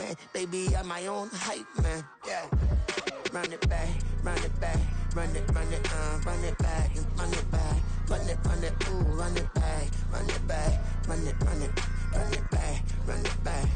Man, baby, I'm my own hype, man. Yeah. Run it back, run it back, run it back, and run it back, run it, ooh, run it back, run it back, run it back, run it back.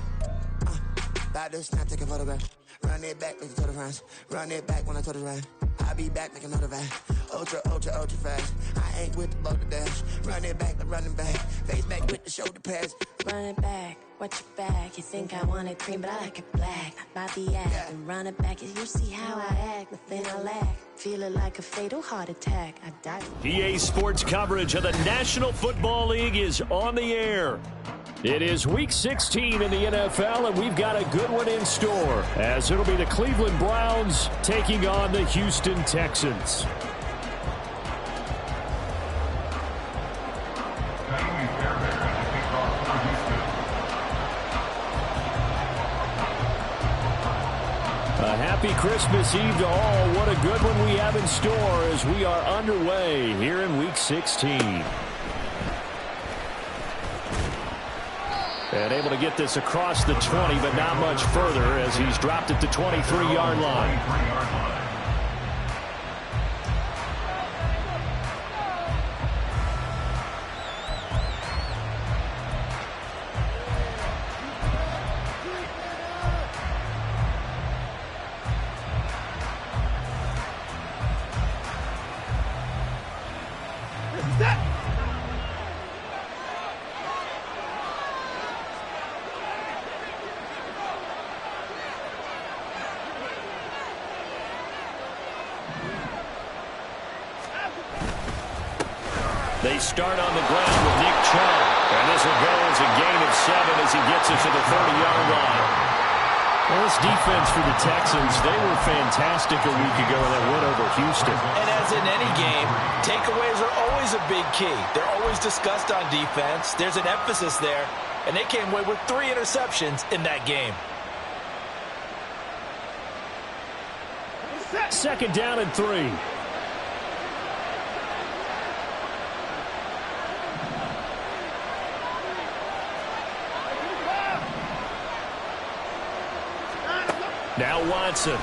About to snap, take a photograph. Run it back, make it to the runs. Run it back when I told it right. I'll be back, make another back. Ultra fast. I ain't with the boat to dash. Run it back, I'm running back. Face back with the shoulder pads. Run it back, watch your back. You think I want it cream, but I like it black. About the act, yeah. And run it back. You see how I act, nothing I lack. Feeling like a fatal heart attack. I die. EA Sports coverage of the National Football League is on the air. It is Week 16 in the NFL, and we've got a good one in store, as it'll be the Cleveland Browns taking on the Houston Texans. A happy Christmas Eve to all. What a good one we have in store as we are underway here in Week 16. And able to get this across the 20, but not much further as he's dropped at the 23-yard line. They start on the ground with Nick Chubb. And this will go as a gain of 7 as he gets it to the 30-yard line. Well, this defense for the Texans, they were fantastic a week ago in that win over Houston. And as in any game, takeaways are always a big key. They're always discussed on defense. There's an emphasis there. And they came away with 3 interceptions in that game. Second down and 3. Now Watson.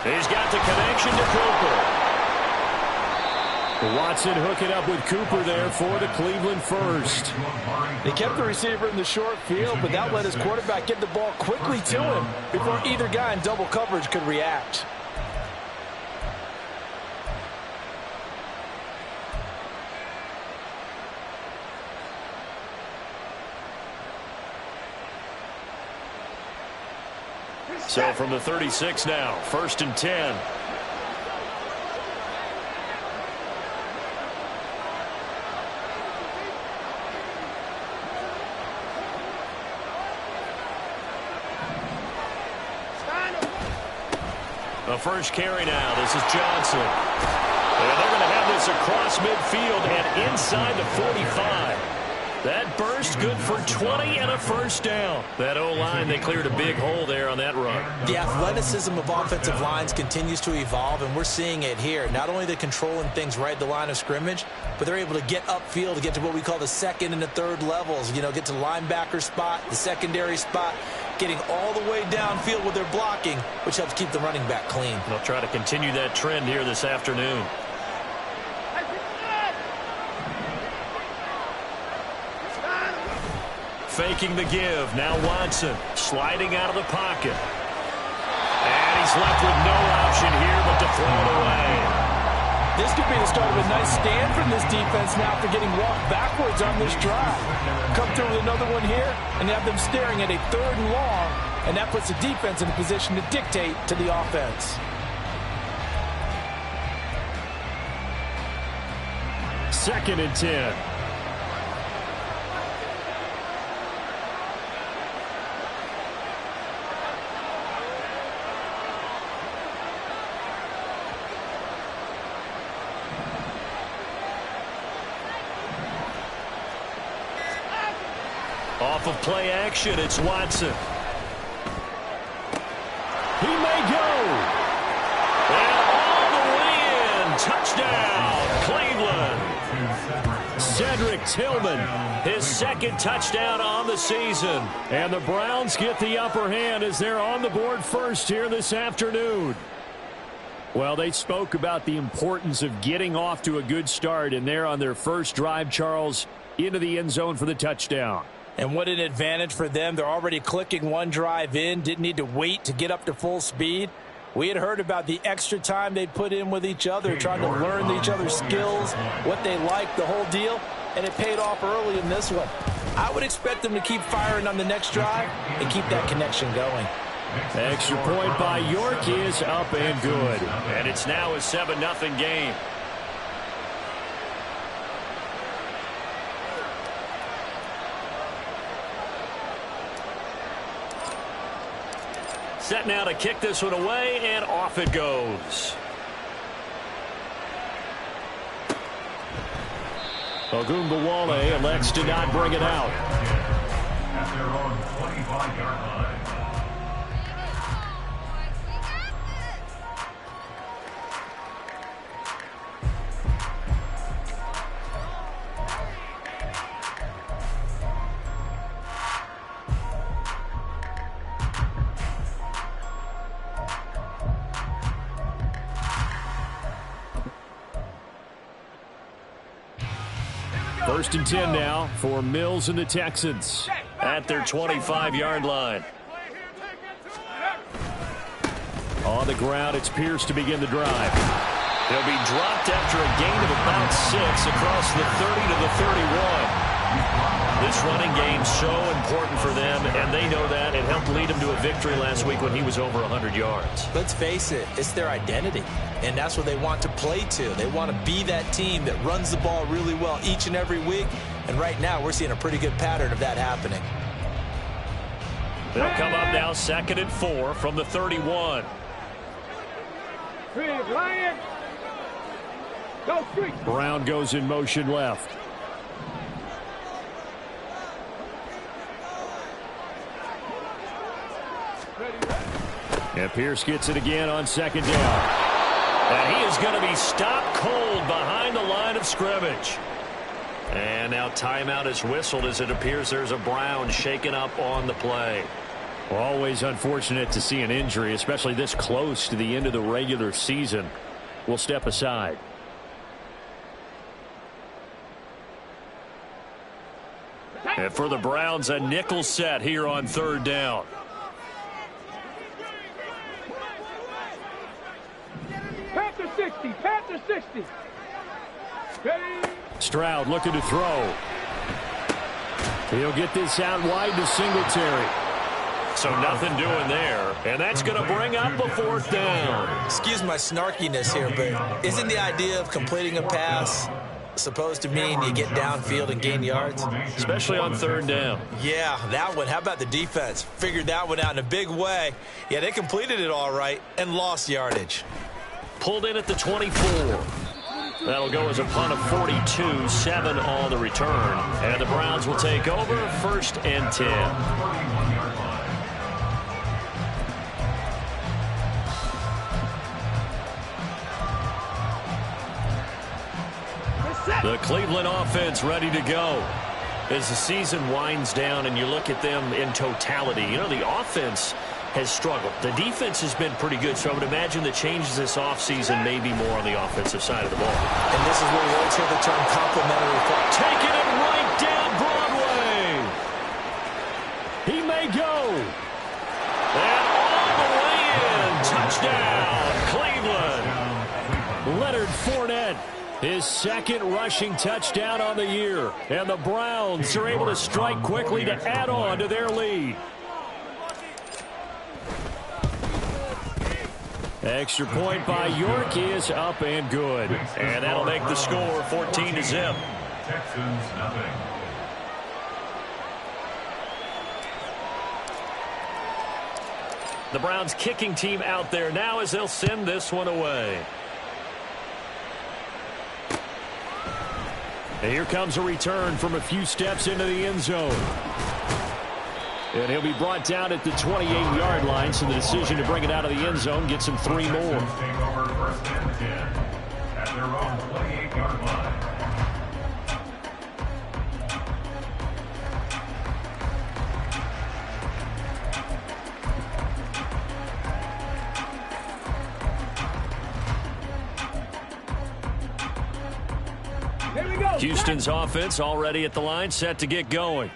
He's got the connection to Cooper. Watson hooking up with Cooper there for the Cleveland first. They kept the receiver in the short field, but that let his quarterback get the ball quickly to him before either guy in double coverage could react. So from the 36 now, 1st and 10. The first carry now. This is Johnson. And they're going to have this across midfield and inside the 45. That burst good for 20 and a first down. That O-line, they cleared a big hole there on that run. The athleticism of offensive lines continues to evolve, and we're seeing it here. Not only the controlling things right at the line of scrimmage, but they're able to get upfield to get to what we call the second and the third levels. You know, get to the linebacker spot, the secondary spot, getting all the way downfield with their blocking, which helps keep the running back clean. They'll try to continue that trend here this afternoon. Faking the give. Now Watson sliding out of the pocket. And he's left with no option here but to throw it away. This could be the start of a nice stand from this defense now after getting walked backwards on this drive. Come through with another one here and have them staring at a 3rd and long, and that puts the defense in a position to dictate to the offense. Second and 10. Off of play action, it's Watson. He may go. And all the way in. Touchdown, Cleveland. Cedric Tillman, his second touchdown on the season. And the Browns get the upper hand as they're on the board first here this afternoon. Well, they spoke about the importance of getting off to a good start, and they're on their first drive, Charles, into the end zone for the touchdown. And what an advantage for them. They're already clicking one drive in, didn't need to wait to get up to full speed. We had heard about the extra time they'd put in with each other, trying to learn each other's skills, what they like, the whole deal, and it paid off early in this one. I would expect them to keep firing on the next drive and keep that connection going. Extra point by York is up and good. And it's now a 7-0 game. Set now to kick this one away, and off it goes. Ogunbowale elects to not bring it out. At their own 25-yard line. First and 10 now for Mills and the Texans at their 25-yard line. On the ground, it's Pierce to begin the drive. He'll be dropped after a gain of about 6 across the 30 to the 31. This running game so important for them, and they know that. It helped lead them to a victory last week when he was over 100 yards. Let's face it, it's their identity, and that's what they want to play to. They want to be that team that runs the ball really well each and every week, and right now we're seeing a pretty good pattern of that happening. They'll come up now 2nd and 4 from the 31. Brown goes in motion left. And Pierce gets it again on 2nd down. And he is going to be stopped cold behind the line of scrimmage. And now timeout is whistled as it appears there's a Brown shaken up on the play. Always unfortunate to see an injury, especially this close to the end of the regular season. We'll step aside. And for the Browns, a nickel set here on 3rd down. Panther 60. Stroud looking to throw. He'll get this out wide to Singletary. So nothing doing there. And that's going to bring up a 4th down. Excuse my snarkiness here, but isn't the idea of completing a pass supposed to mean you get downfield and gain yards? Especially on 3rd down. Yeah, that one. How about the defense? Figured that one out in a big way. Yeah, they completed it all right and lost yardage. Pulled in at the 24. That'll go as a punt of 42, 7 on the return. And the Browns will take over 1st and 10. The Cleveland offense ready to go. As the season winds down and you look at them in totality, you know, the offense has struggled. The defense has been pretty good, so I would imagine the changes this offseason may be more on the offensive side of the ball. And this is where we always hear the term complimentary. Taking it right down Broadway. He may go. And all the way in. Touchdown, Cleveland. Leonard Fournette. His 2nd rushing touchdown on the year. And the Browns are able to strike quickly to add on to their lead. Extra point by York is up and good. And that'll make the score 14-0. Texans nothing. The Browns kicking team out there now as they'll send this one away. And here comes a return from a few steps into the end zone. And he'll be brought down at the 28-yard line, so the decision to bring it out of the end zone gets him 3 more. Take over 1st and 10 at their own 28-yard line. Houston's offense already at the line, set to get going.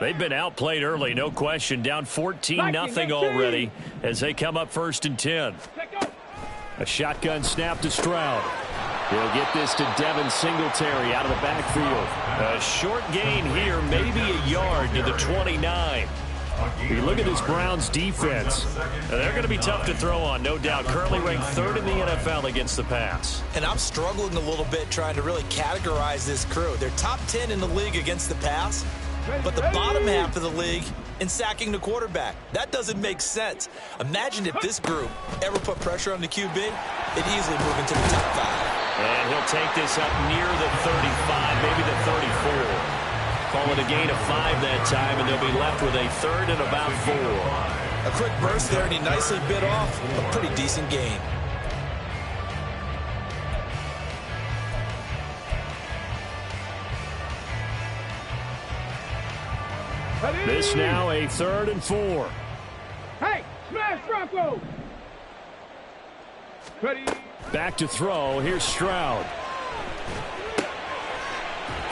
They've been outplayed early, no question. Down 14-0 already as they come up 1st and 10. A shotgun snap to Stroud. He'll get this to Devin Singletary out of the backfield. A short gain here, maybe a yard to the 29. You look at this Browns defense. They're going to be tough to throw on, no doubt. Currently ranked 3rd in the NFL against the pass. And I'm struggling a little bit trying to really categorize this crew. They're top 10 in the league against the pass, but the bottom half of the league in sacking the quarterback. That doesn't make sense. Imagine if this group ever put pressure on the QB, it'd easily move into the top 5. And he'll take this up near the 35, maybe the 34. Call it a gain of 5 that time, and they'll be left with a 3rd and about 4. A quick burst there, and he nicely bit off a pretty decent gain. This now a 3rd and 4. Hey, smash Bronco! Ready? Back to throw. Here's Stroud.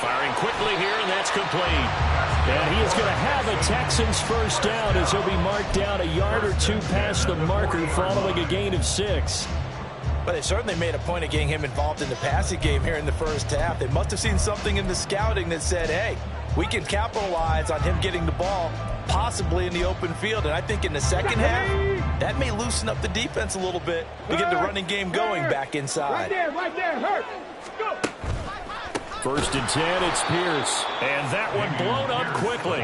Firing quickly here, and that's complete. And he is going to have a Texans first down as he'll be marked down a yard or 2 past the marker following a gain of 6. But they certainly made a point of getting him involved in the passing game here in the first half. They must have seen something in the scouting that said, hey, we can capitalize on him getting the ball, possibly in the open field. And I think in the second half, that may loosen up the defense a little bit to get the running game going back inside. Right there, hurt. Go. 1st and 10, it's Pierce. And that one blown up quickly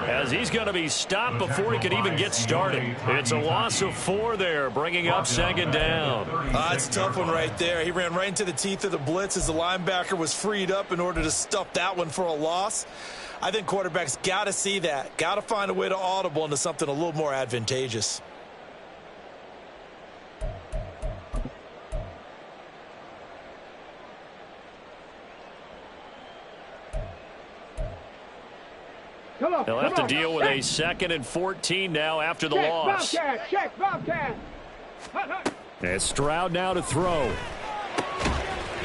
as he's going to be stopped before he could even get started. It's a loss of 4 there, bringing up 2nd down. It's a tough one right there. He ran right into the teeth of the blitz as the linebacker was freed up in order to stuff that one for a loss. I think quarterbacks got to see that, got to find a way to audible into something a little more advantageous. They'll have to deal with a 2nd and 14 now after the loss. Check, Bobcat. And Stroud now to throw.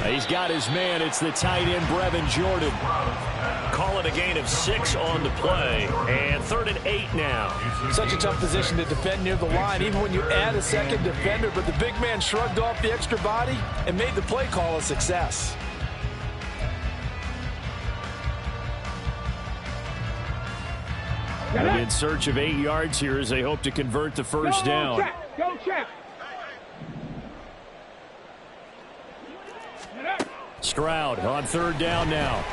He's got his man. It's the tight end, Brevin Jordan. Call it a gain of 6 on the play. And 3rd and 8 now. Such a tough position to defend near the line, even when you add a second defender. But the big man shrugged off the extra body and made the play call a success. They'll be in search of 8 yards here as they hope to convert the first down. Go check. Stroud on 3rd down now.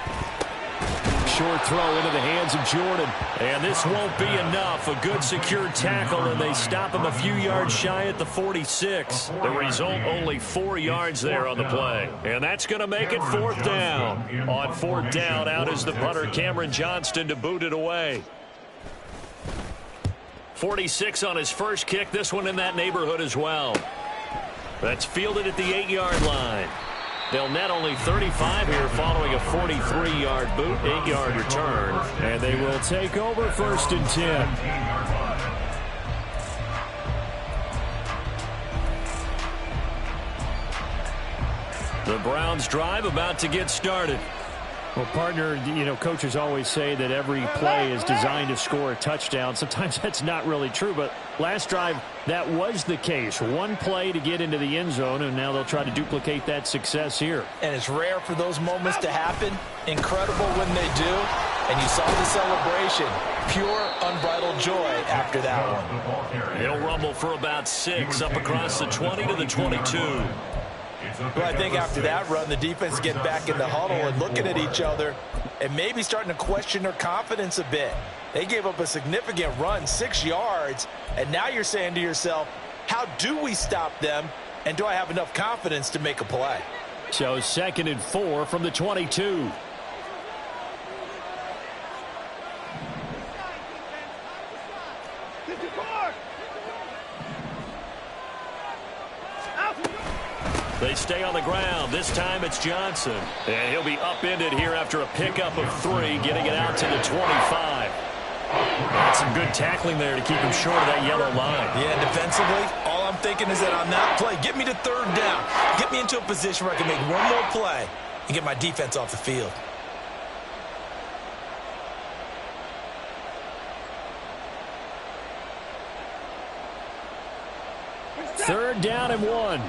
Short throw into the hands of Jordan. And this won't be enough. A good secure tackle, and they stop him a few yards shy at the 46. The result, only 4 yards there on the play. And that's going to make it 4th down. On 4th down, out is the punter, Cameron Johnston, to boot it away. 46 on his first kick. This one in that neighborhood as well. That's fielded at the 8-yard line. They'll net only 35 here following a 43-yard boot, 8-yard return. And they will take over 1st and 10. The Browns drive about to get started. Well, partner, you know, coaches always say that every play is designed to score a touchdown. Sometimes that's not really true, but last drive, that was the case. One play to get into the end zone, and now they'll try to duplicate that success here. And it's rare for those moments to happen. Incredible when they do. And you saw the celebration. Pure, unbridled joy after that one. He'll rumble for about 6 up across the 20 to the 22. Well, I think after that run, the defense getting back in the huddle and looking at each other and maybe starting to question their confidence a bit. They gave up a significant run, 6 yards, and now you're saying to yourself, how do we stop them, and do I have enough confidence to make a play? So 2nd and 4 from the 22. They stay on the ground. This time it's Johnson. And he'll be upended here after a pickup of 3, getting it out to the 25. That's some good tackling there to keep him short of that yellow line. Yeah, defensively, all I'm thinking is that on that play, get me to 3rd down. Get me into a position where I can make one more play and get my defense off the field. Third down and 1.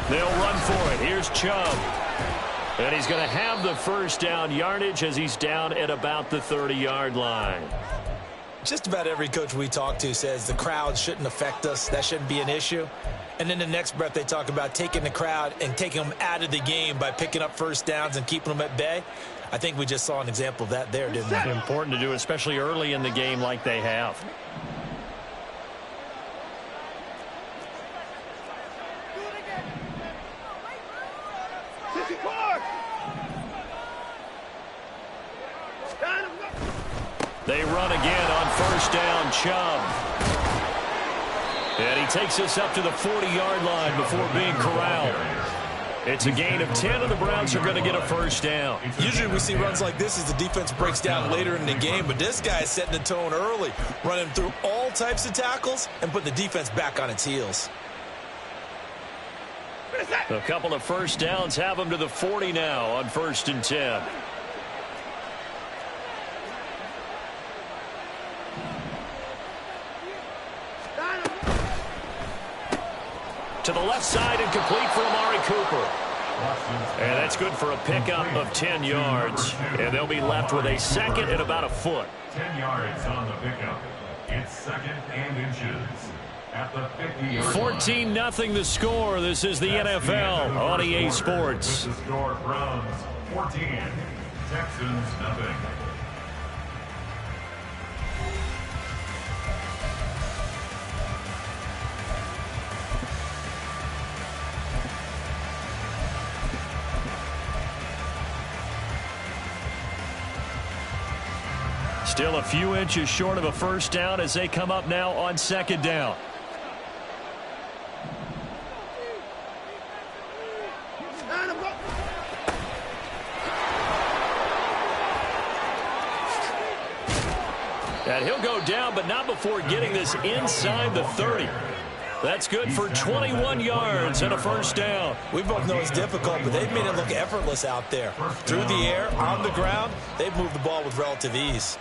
They'll run for it. Here's Chubb. And he's going to have the first down yardage as he's down at about the 30-yard line. Just about every coach we talk to says the crowd shouldn't affect us. That shouldn't be an issue. And then the next breath they talk about taking the crowd and taking them out of the game by picking up first downs and keeping them at bay. I think we just saw an example of that there, didn't we? Important to do, especially early in the game like they have. They run again on first down, Chubb. And he takes us up to the 40-yard line before being corralled. It's a gain of 10, and the Browns are going to get a first down. Usually we see runs like this as the defense breaks down later in the game, but this guy is setting the tone early, running through all types of tackles and putting the defense back on its heels. A couple of first downs have them to the 40 now on 1st and 10. To the left side and complete for Amari Cooper. And that's good for a pickup of 10 yards. And they'll be left with a second and about a foot. 10 yards on the pickup. It's second and inches. At the 50-yard line. 14-0 the score. This is the NFL on EA Sports. The score, Browns 14, Texans nothing. Still a few inches short of a first down as they come up now on second down. And he'll go down, but not before getting this inside the 30. That's good for 21 yards and a first down. We both know it's difficult, but they've made it look effortless out there. Through the air, on the ground, they've moved the ball with relative ease.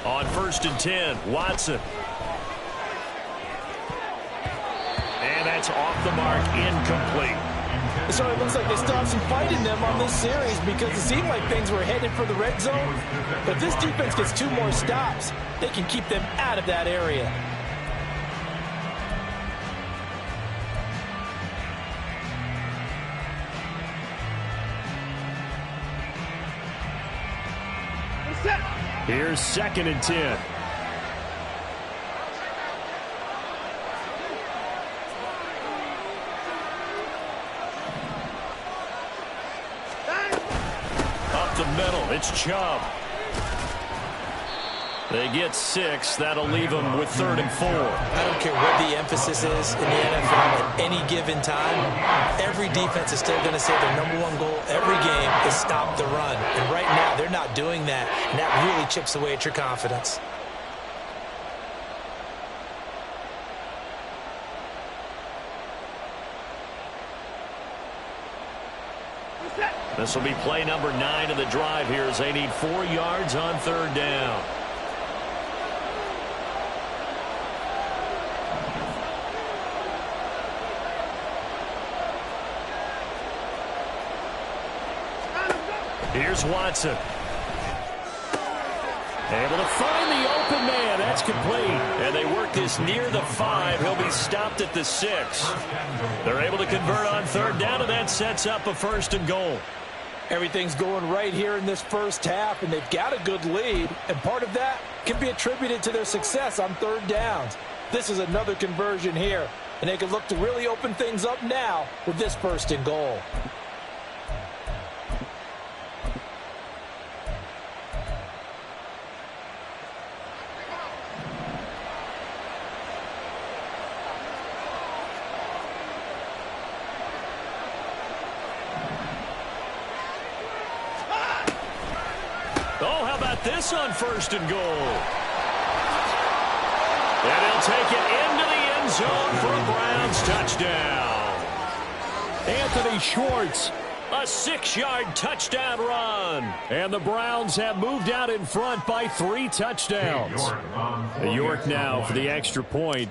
On 1st and 10, Watson. And that's off the mark, incomplete. So it looks like they still have some fight in them on this series because it seemed like things were headed for the red zone. But if this defense gets 2 more stops, they can keep them out of that area. Here's 2nd and 10. Up the middle, it's Chubb. They get 6. That'll leave them with 3rd and 4. I don't care what the emphasis is in the NFL at any given time. Every defense is still going to say their #1 goal every game is stop the run. And right now, they're not doing that. And that really chips away at your confidence. This will be play number 9 of the drive here as they need 4 yards on 3rd down. Here's Watson. Able to find the open man. That's complete. And they work this near the 5. He'll be stopped at the 6. They're able to convert on 3rd down, and that sets up a 1st and goal. Everything's going right here in this first half, and they've got a good lead. And part of that can be attributed to their success on 3rd downs. This is another conversion here, and they can look to really open things up now with this 1st and goal. Oh, how about this on 1st and goal? And he'll take it into the end zone for a Browns touchdown. Anthony Schwartz, a 6-yard touchdown run. And the Browns have moved out in front by 3 touchdowns. York now for the extra point.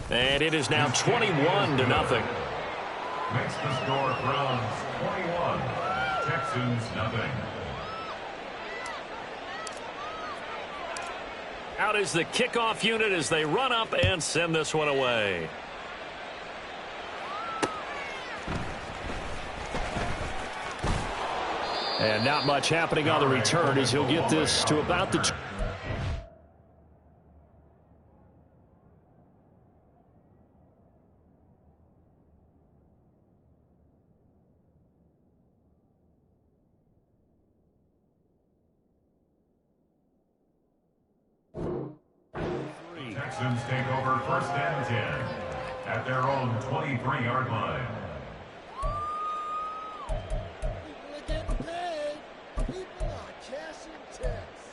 And it is now 21-0. Makes the score Browns 21, Texans nothing. Out is the kickoff unit as they run up and send this one away. And not much happening on the return as he'll get this to about the... Texans take over 1st and 10 at their own 23-yard line. People are cashing checks.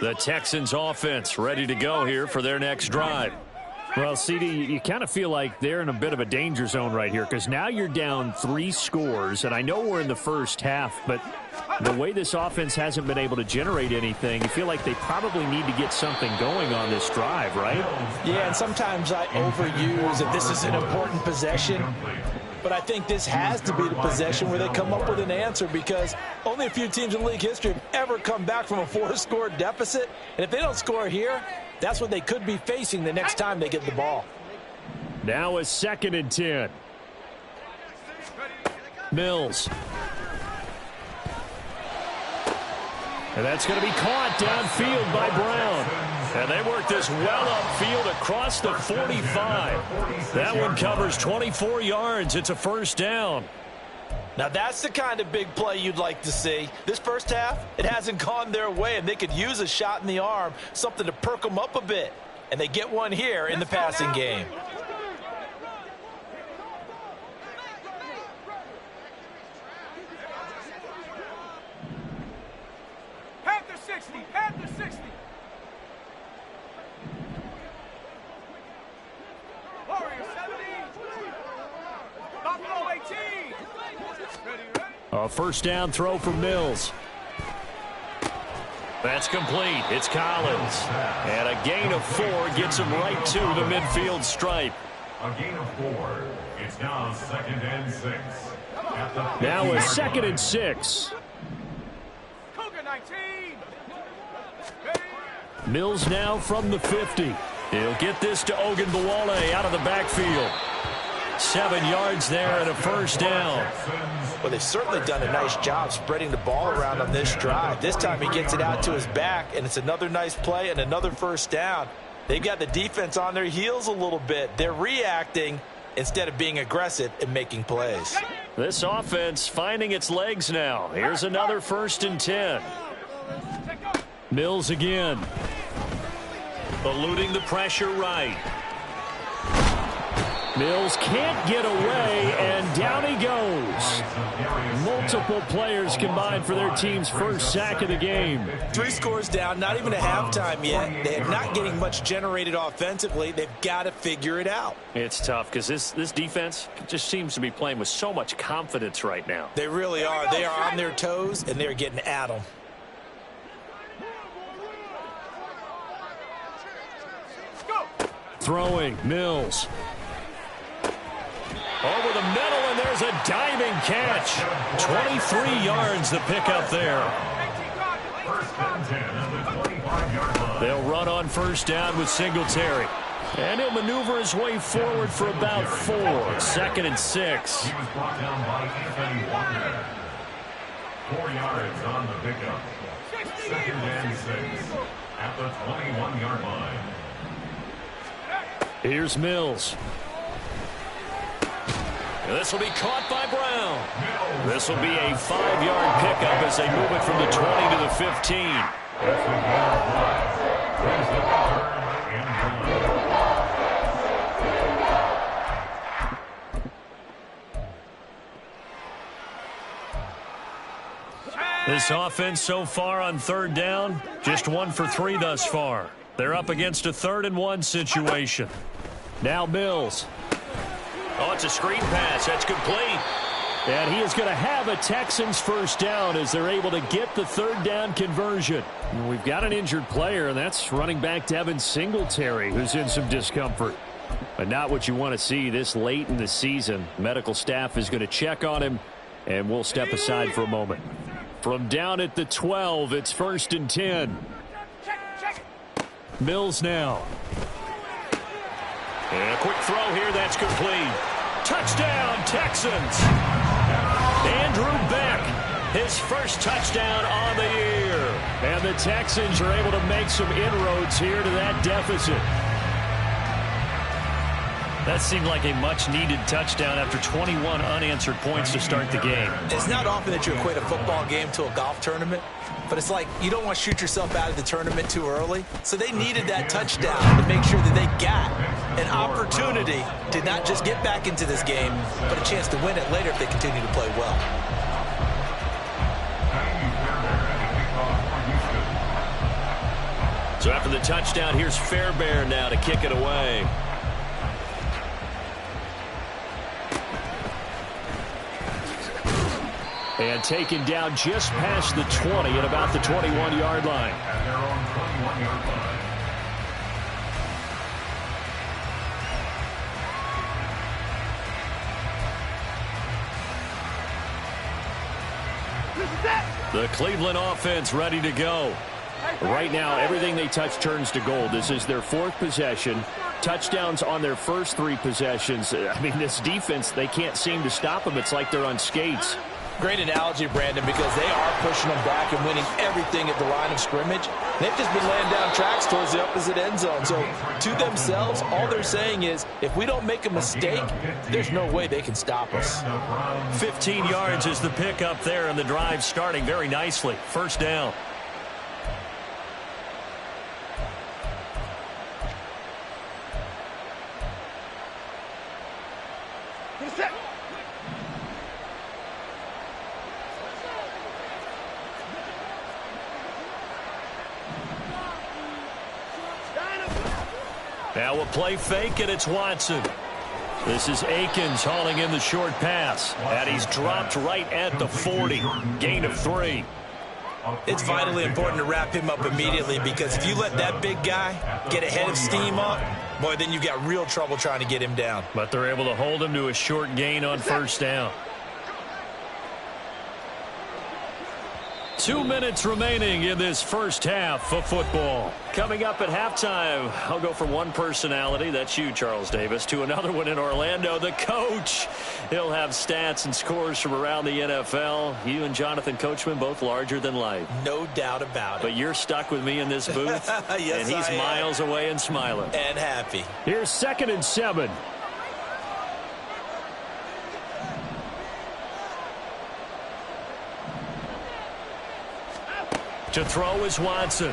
The Texans offense ready to go here for their next drive. Well, CD, you kind of feel like they're in a bit of a danger zone right here because now you're down 3 scores, and I know we're in the first half, but the way this offense hasn't been able to generate anything, you feel like they probably need to get something going on this drive, right? Yeah, and sometimes I overuse that this is an important possession, but I think this has to be the possession where they come up with an answer because only a few teams in league history have ever come back from a 4-score deficit, and if they don't score here, that's what they could be facing the next time they get the ball. Now a 2nd and 10. Mills. And that's going to be caught downfield by Brown. And they work this well upfield across the 45. That one covers 24 yards. It's a 1st down. Now that's the kind of big play you'd like to see. This first half, it hasn't gone their way, and they could use a shot in the arm, something to perk them up a bit. And they get one here in the passing game. Panther 60, Panther 60. Warrior 70. Buffalo 18. A 1st down throw for Mills. That's complete. It's Collins. And a gain of 4 gets him right to the midfield stripe. A gain of 4. It's now 2nd and 6. Now a 2nd and 6. Cougar 19. Mills now from the 50. He'll get this to Ogunbowale out of the backfield. 7 yards there and a 1st down. Well, they've certainly done a nice job spreading the ball around on this drive. This time he gets it out to his back, and it's another nice play and another 1st down. They've got the defense on their heels a little bit. They're reacting instead of being aggressive and making plays. This offense finding its legs now. Here's another 1st and 10. Mills again. Eluding the pressure right. Mills can't get away, and down he goes. Multiple players combined for their team's 1st sack of the game. 3 scores down, not even a halftime yet. They're not getting much generated offensively. They've got to figure it out. It's tough because this defense just seems to be playing with so much confidence right now. They really are. They are on their toes, and they're getting at them. Throwing, Mills. Over the middle, and there's a diving catch. 23 yards the pickup there. They'll run on 1st down with Singletary. And he'll maneuver his way forward for about 4. 2nd and 6. He was brought down by Anthony Walker. 4 yards on the pickup. 2nd and 6 at the 21-yard line. Here's Mills. This will be caught by Brown. This will be a 5-yard pickup as they move it from the 20 to the 15. This offense so far on third down, just 1 for 3 thus far. They're up against a 3rd and 1 situation. Now Mills. Oh, it's a screen pass. That's complete. And he is going to have a Texans first down as they're able to get the 3rd down conversion. We've got an injured player, and that's running back Devin Singletary, who's in some discomfort. But not what you want to see this late in the season. Medical staff is going to check on him, and we'll step aside for a moment. From down at the 12, it's 1st and 10. Mills now. And a quick throw here, that's complete. Touchdown, Texans. Andrew Beck, his first touchdown on the year. And the Texans are able to make some inroads here to that deficit. That seemed like a much-needed touchdown after 21 unanswered points to start the game. It's not often that you equate a football game to a golf tournament, but it's like you don't want to shoot yourself out of the tournament too early. So they needed that touchdown to make sure that they got an opportunity to not just get back into this game, but a chance to win it later if they continue to play well. So after the touchdown, here's Fairbairn now to kick it away. And taken down just past the 20 at about the 21-yard line. At their own 21-yard line. The Cleveland offense ready to go. Right now, everything they touch turns to gold. This is their 4th possession. Touchdowns on their first 3 possessions. I mean, this defense, they can't seem to stop them. It's like they're on skates. Great analogy, Brandon, because they are pushing them back and winning everything at the line of scrimmage. They've just been laying down tracks towards the opposite end zone. So to themselves, all they're saying is, if we don't make a mistake, there's no way they can stop us. 15 yards is the pickup there, and the drive starting very nicely. First down. Now we'll play fake, and it's Watson. This is Akins hauling in the short pass. And he's dropped right at the 40. Gain of 3. It's vitally important to wrap him up immediately, because if you let that big guy get ahead of steam up, boy, then you've got real trouble trying to get him down. But they're able to hold him to a short gain on first down. 2 minutes remaining in this first half of football. Coming up at halftime, I'll go from one personality, that's you, Charles Davis, to another one in Orlando, the coach. He'll have stats and scores from around the NFL. You and Jonathan Coachman, both larger than life. No doubt about it. But you're stuck with me in this booth, yes, and he's miles away and smiling. And happy. Here's 2nd and 7. To throw is Watson.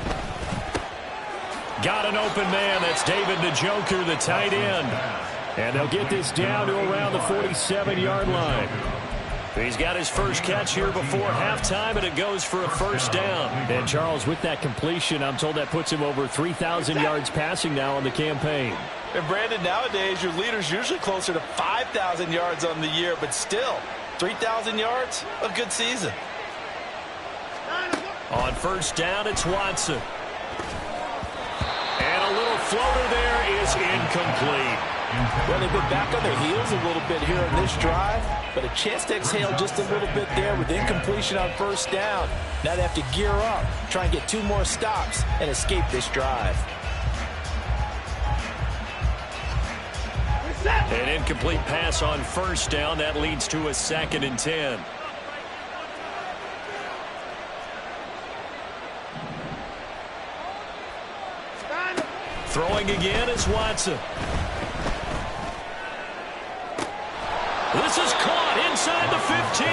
Got an open man. That's David Njoku, the tight end. And they'll get this down to around the 47-yard line. He's got his first catch here before halftime, and it goes for a first down. And Charles, with that completion, I'm told that puts him over 3,000 yards passing now on the campaign. And Brandon, nowadays your leader's usually closer to 5,000 yards on the year, but still, 3,000 yards, a good season. On first down, it's Watson. And a little floater there is incomplete. Well, they've been back on their heels a little bit here in this drive, but a chance to exhale just a little bit there with incompletion on first down. Now they have to gear up, try and get 2 more stops, and escape this drive. An incomplete pass on first down. That leads to a 2nd and 10. Throwing again is Watson. This is caught inside the 15.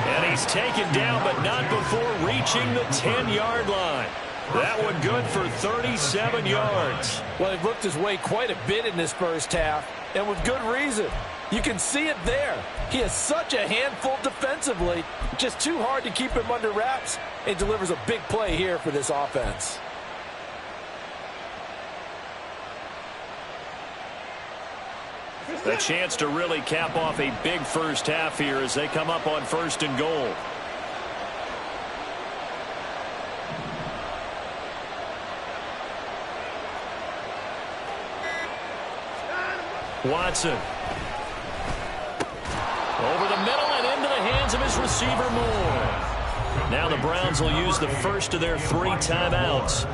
And he's taken down, but not before reaching the 10-yard line. That one good for 37 yards. Well, they've looked his way quite a bit in this first half, and with good reason. You can see it there. He is such a handful defensively. Just too hard to keep him under wraps. It delivers a big play here for this offense. A chance to really cap off a big first half here as they come up on 1st and goal. Watson. Over the middle and into the hands of his receiver, Moore. Now the Browns will use the first of their 3 timeouts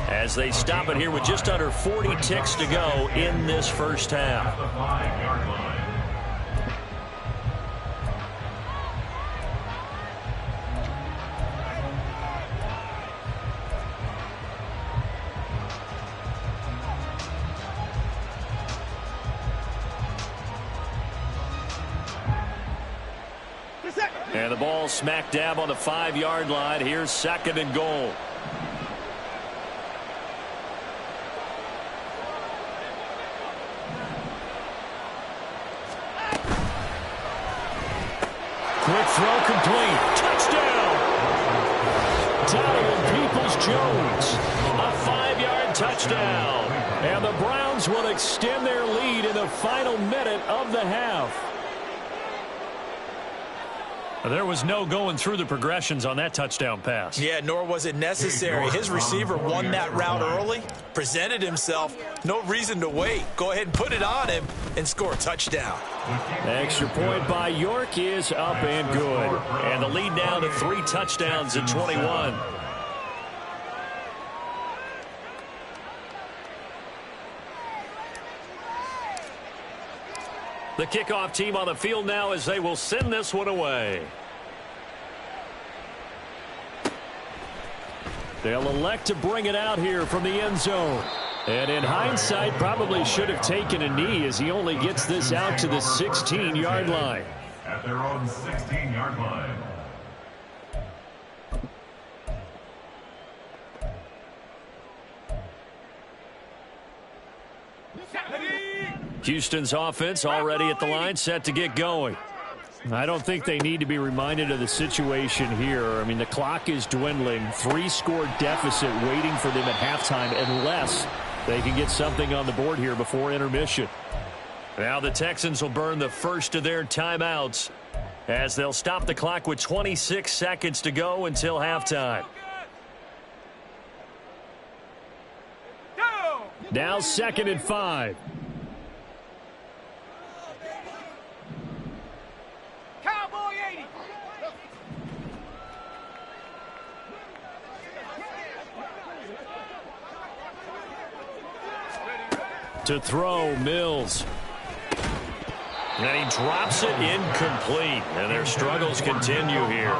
as they stop it here with just under 40 ticks to go in this first half. The 5-yard line. And the ball smack dab on the 5-yard line. Here's 2nd and goal. Quick throw complete. Touchdown. Donovan Peoples-Jones. A 5-yard touchdown. And the Browns will extend their lead in the final minute of the half. There was no going through the progressions on that touchdown pass. Yeah, nor was it necessary. His receiver won that route early, presented himself. No reason to wait. Go ahead and put it on him and score a touchdown. Extra point by York is up and good. And the lead now to 3 touchdowns at 21. The kickoff team on the field now as they will send this one away. They'll elect to bring it out here from the end zone. And in hindsight, probably should have taken a knee as he only gets this out to the 16-yard line. At their own 16-yard line. Houston's offense already at the line, set to get going. I don't think they need to be reminded of the situation here. I mean, the clock is dwindling. 3-score deficit waiting for them at halftime unless they can get something on the board here before intermission. Now the Texans will burn the first of their timeouts as they'll stop the clock with 26 seconds to go until halftime. Now 2nd and 5. To throw, Mills. And he drops it incomplete. And their struggles continue here.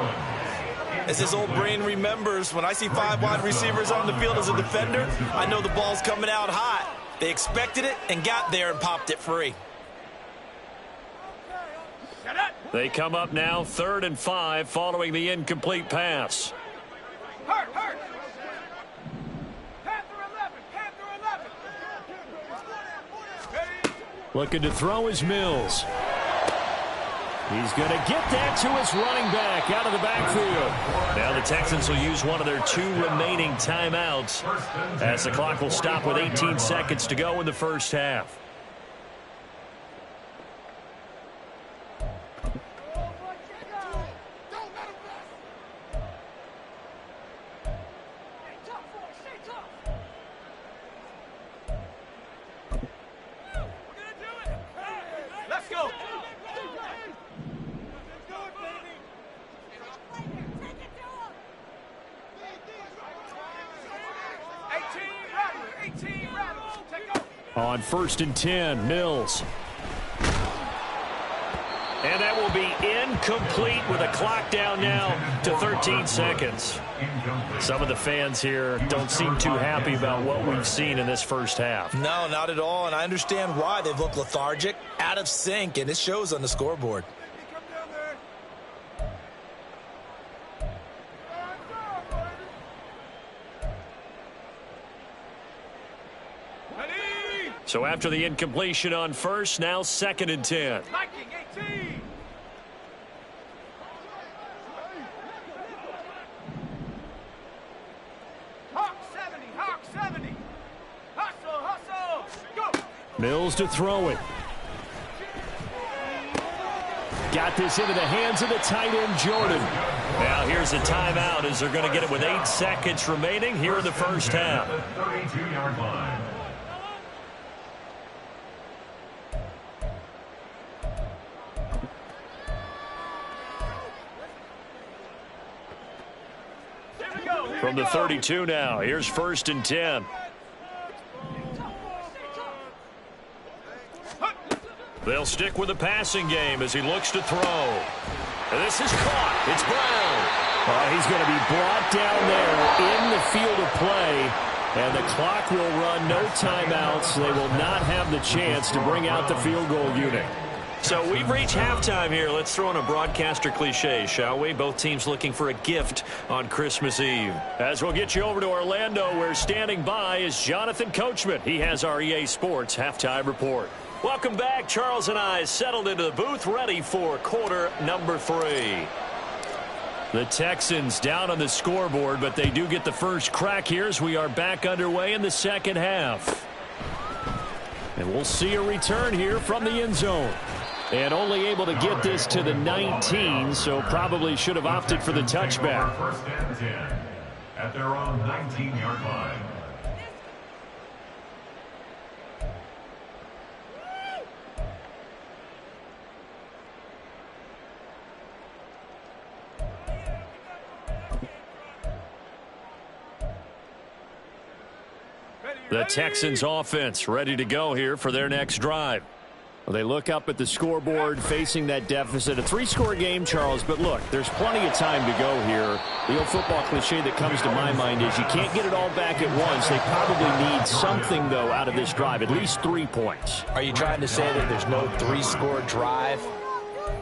As his old brain remembers, when I see 5 wide receivers on the field as a defender, I know the ball's coming out hot. They expected it and got there and popped it free. They come up now 3rd and 5 following the incomplete pass. Hurt. Looking to throw is Mills. He's going to get that to his running back out of the backfield. Now the Texans will use one of their 2 remaining timeouts as the clock will stop with 18 seconds to go in the first half. On 1st and 10, Mills. And that will be incomplete with a clock down now to 13 seconds. Some of the fans here don't seem too happy about what we've seen in this first half. No, not at all, and I understand why. They've looked lethargic, out of sync, and it shows on the scoreboard. So after the incompletion on first, now 2nd and 10. Viking 18. Hawk 70, Hawk 70. Hustle, hustle. Go. Mills to throw it. Got this into the hands of the tight end, Jordan. Now here's a timeout as they're going to get it with 8 seconds remaining here in the first half. 32-yard line. From the 32 now, here's 1st and 10. They'll stick with the passing game as he looks to throw. And this is caught. It's Brown. He's going to be brought down there in the field of play, and the clock will run. No timeouts. They will not have the chance to bring out the field goal unit. So we've reached halftime here. Let's throw in a broadcaster cliche, shall we? Both teams looking for a gift on Christmas Eve. As we'll get you over to Orlando, where standing by is Jonathan Coachman. He has our EA Sports halftime report. Welcome back. Charles and I settled into the booth, ready for quarter number 3. The Texans down on the scoreboard, but they do get the first crack here as we are back underway in the second half. And we'll see a return here from the end zone. And only able to get this to the 19, so probably should have opted for the touchback. 1st and 10 at their own 19-yard line. The Texans offense ready to go here for their next drive. Well, they look up at the scoreboard facing that deficit. A 3-score game, Charles, but look, there's plenty of time to go here. The old football cliche that comes to my mind is you can't get it all back at once. They probably need something, though, out of this drive, at least 3 points. Are you trying to say that there's no 3-score drive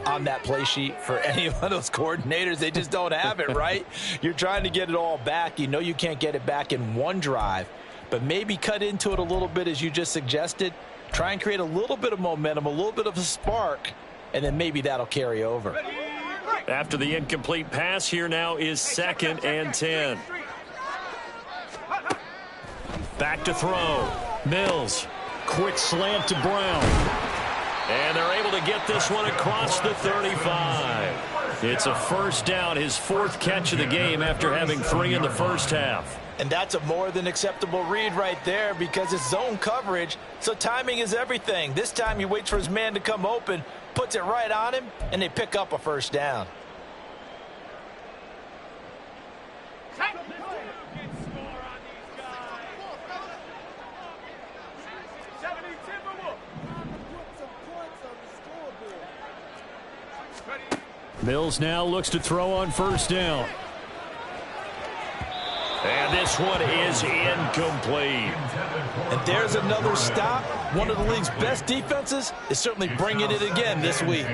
on that play sheet for any of those coordinators? They just don't have it, right? You're trying to get it all back. You know you can't get it back in one drive, but maybe cut into it a little bit as you just suggested. Try and create a little bit of momentum, a little bit of a spark, and then maybe that'll carry over. After the incomplete pass, here now is 2nd and 10. Back to throw. Mills. Quick slant to Brown. And they're able to get this one across the 35. It's a first down, his 4th catch of the game after having 3 in the first half. And that's a more than acceptable read right there because it's zone coverage, so timing is everything. This time he waits for his man to come open, puts it right on him, and they pick up a first down. Mills now looks to throw on first down. And this one is incomplete. And there's another stop. One of the league's best defenses is certainly bringing it again this week.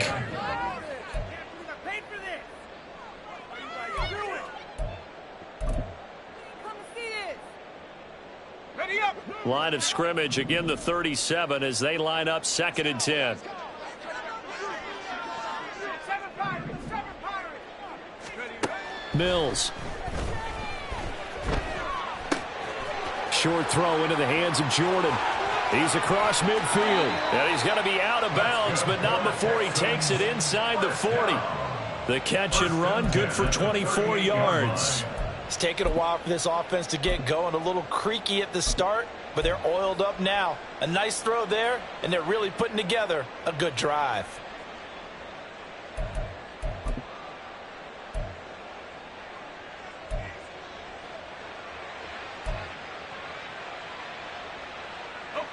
Line of scrimmage, again the 37 as they line up 2nd and 10. Mills. Short throw into the hands of Jordan. He's across midfield. And he's going to be out of bounds, but not before he takes it inside the 40. The catch and run, good for 24 yards. It's taken a while for this offense to get going. A little creaky at the start, but they're oiled up now. A nice throw there, and they're really putting together a good drive.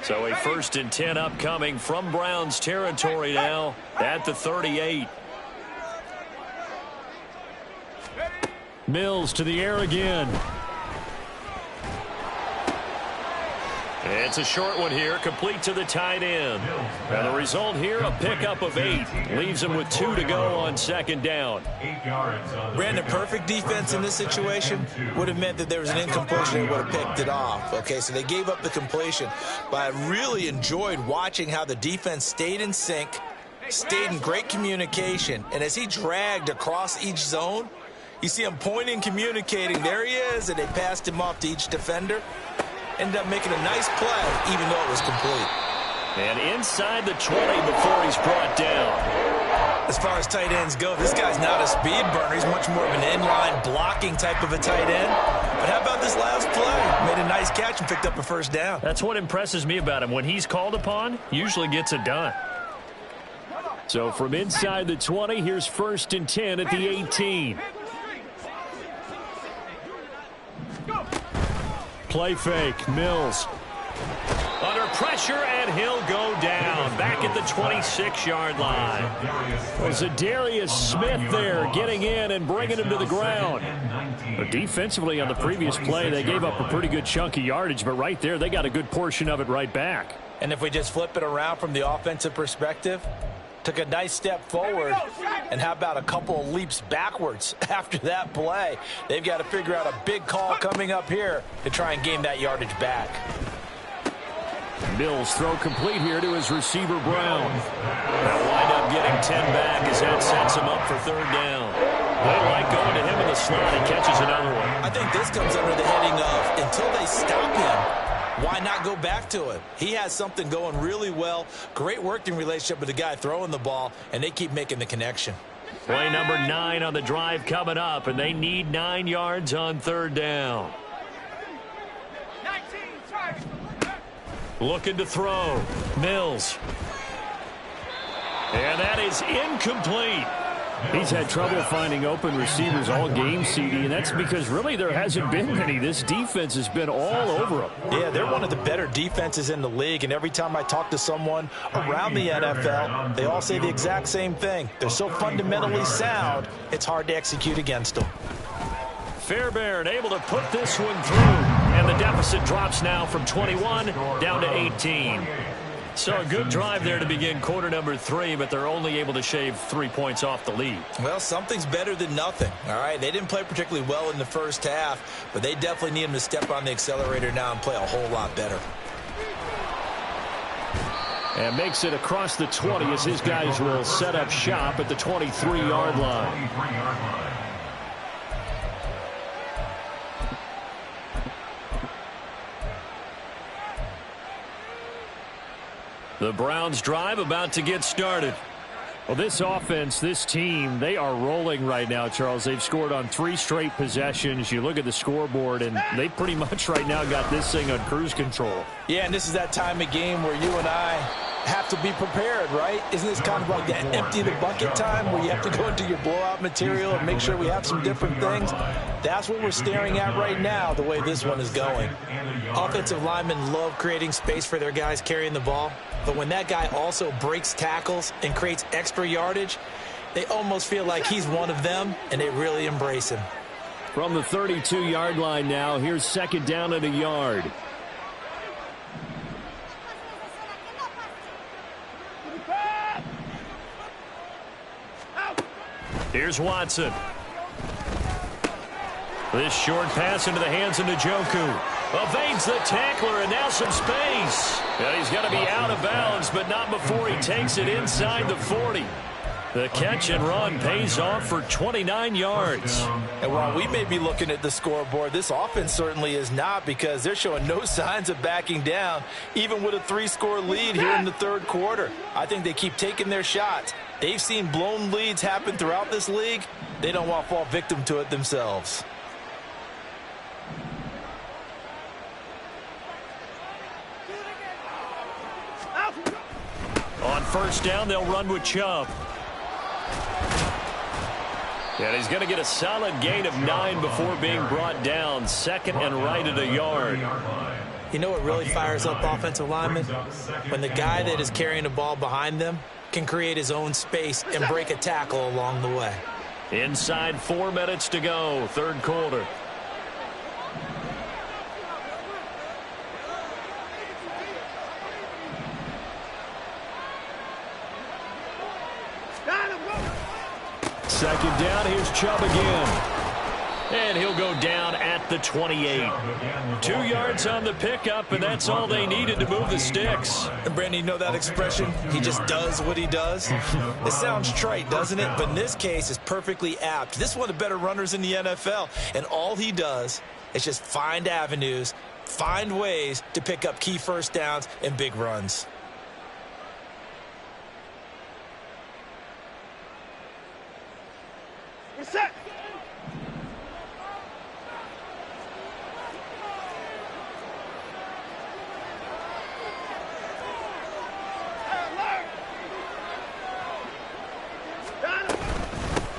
So a 1st and 10 upcoming from Browns territory now at the 38. Mills to the air again. It's a short one here, complete to the tight end. And the result here, a pickup of 8. Leaves him with 2 to go on second down. Brandon, perfect defense in this situation would have meant that there was an incompletion. They would have picked it off. Okay, so they gave up the completion. But I really enjoyed watching how the defense stayed in sync, stayed in great communication. And as he dragged across each zone, you see him pointing, communicating. There he is, and they passed him off to each defender. Ended up making a nice play, even though it was complete. And inside the 20 before he's brought down. As far as tight ends go, this guy's not a speed burner. He's much more of an inline blocking type of a tight end. But how about this last play? Made a nice catch and picked up a first down. That's what impresses me about him. When he's called upon, usually gets it done. So from inside the 20, here's 1st and 10 at the 18. Play fake, Mills. Under pressure, and he'll go down. Back at the 26-yard line. Well, Zadarius Smith there getting in and bringing him to the ground. But defensively on the previous play, they gave up a pretty good chunk of yardage, but right there, they got a good portion of it right back. And if we just flip it around from the offensive perspective, took a nice step forward, and how about a couple of leaps backwards after that play? They've got to figure out a big call coming up here to try and gain that yardage back. Mills throw complete here to his receiver, Brown. They'll wind up getting 10 back as that sets him up for 3rd down. They like going to him in the slot. He catches another one. I think this comes under the heading of until they stop him, why not go back to it? He has something going really well. Great working relationship with the guy throwing the ball, and they keep making the connection. Play number 9 on the drive coming up, and they need 9 yards on 3rd down. Looking to throw. Mills. And that is incomplete. He's had trouble finding open receivers all game, CD, and that's because really there hasn't been many. This defense has been all over him. Yeah, they're one of the better defenses in the league, and every time I talk to someone around the NFL, they all say the exact same thing. They're so fundamentally sound, it's hard to execute against them. Fairbairn able to put this one through, and the deficit drops now from 21 down to 18. So a good drive there to begin quarter number 3, but they're only able to shave 3 points off the lead. Well, something's better than nothing, all right? They didn't play particularly well in the first half, but they definitely need him to step on the accelerator now and play a whole lot better. And makes it across the 20 as his guys will set up shop at the 23-yard line. The Browns drive about to get started. Well, this offense, this team, they are rolling right now, Charles. They've scored on 3 straight possessions. You look at the scoreboard, and they pretty much right now got this thing on cruise control. Yeah, and this is that time of game where you and I have to be prepared, right? Isn't this kind of like that empty the bucket time where you have to go into your blowout material and make sure we have some different things? That's what we're staring at right now, the way this one is going. Offensive linemen love creating space for their guys carrying the ball, but when that guy also breaks tackles and creates extra yardage, they almost feel like he's one of them, and they really embrace him. From the 32-yard line now, here's 2nd down and a yard. Here's Watson. This short pass into the hands of Njoku. Evades the tackler, and now some space. And he's going to be out of bounds, but not before he takes it inside the 40. The catch and run pays off for 29 yards. And while we may be looking at the scoreboard, this offense certainly is not, because they're showing no signs of backing down, even with a 3-score lead here in the 3rd quarter. I think they keep taking their shots. They've seen blown leads happen throughout this league. They don't want to fall victim to it themselves. On 1st down, they'll run with Chubb. And he's going to get a solid gain of 9 before being brought down. 2nd and right at a yard. You know what really fires up offensive linemen? When the guy that is carrying the ball behind them can create his own space and break a tackle along the way. Inside 4 minutes to go, 3rd quarter. second down. Here's Chubb again. And he'll go down at the 28. 2 yards on the pickup, and that's all they needed to move the sticks. And Brandon, you know that expression? He just does what he does? It sounds trite, doesn't it? But in this case, it's perfectly apt. This is one of the better runners in the NFL, and all he does is just find avenues, find ways to pick up key first downs and big runs. We're set.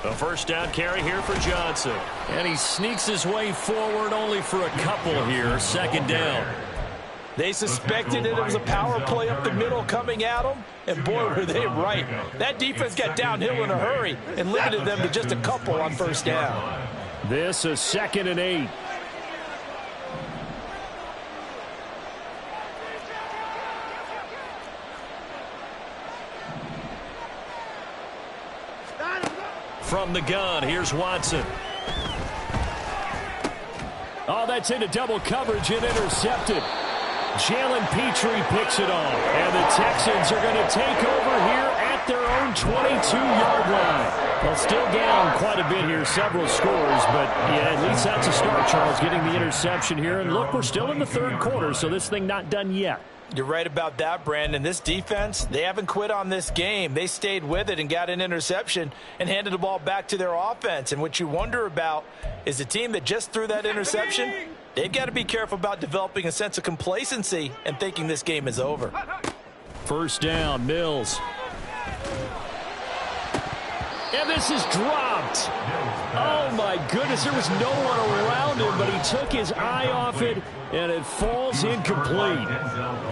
A first down carry here for Johnson. And he sneaks his way forward only for a couple here. Second down. They suspected that it was a power play up the middle coming at them, and boy, were they right. That defense got downhill in a hurry and limited them to just a couple on first down. This is 2nd and 8. From the gun, here's Watson. Oh, that's into double coverage and intercepted. Jalen Petrie picks it off. And the Texans are going to take over here at their own 22-yard line. Well, still down quite a bit here, several scores, but yeah, at least that's a start, Charles, getting the interception here. And look, we're still in the third quarter, so this thing not done yet. You're right about that, Brandon. This defense, they haven't quit on this game. They stayed with it and got an interception and handed the ball back to their offense. And what you wonder about is the team that just threw that interception, they've got to be careful about developing a sense of complacency and thinking this game is over. First down, Mills. And this is dropped. Oh, my goodness. There was no one around him, but he took his eye off it, and it falls incomplete.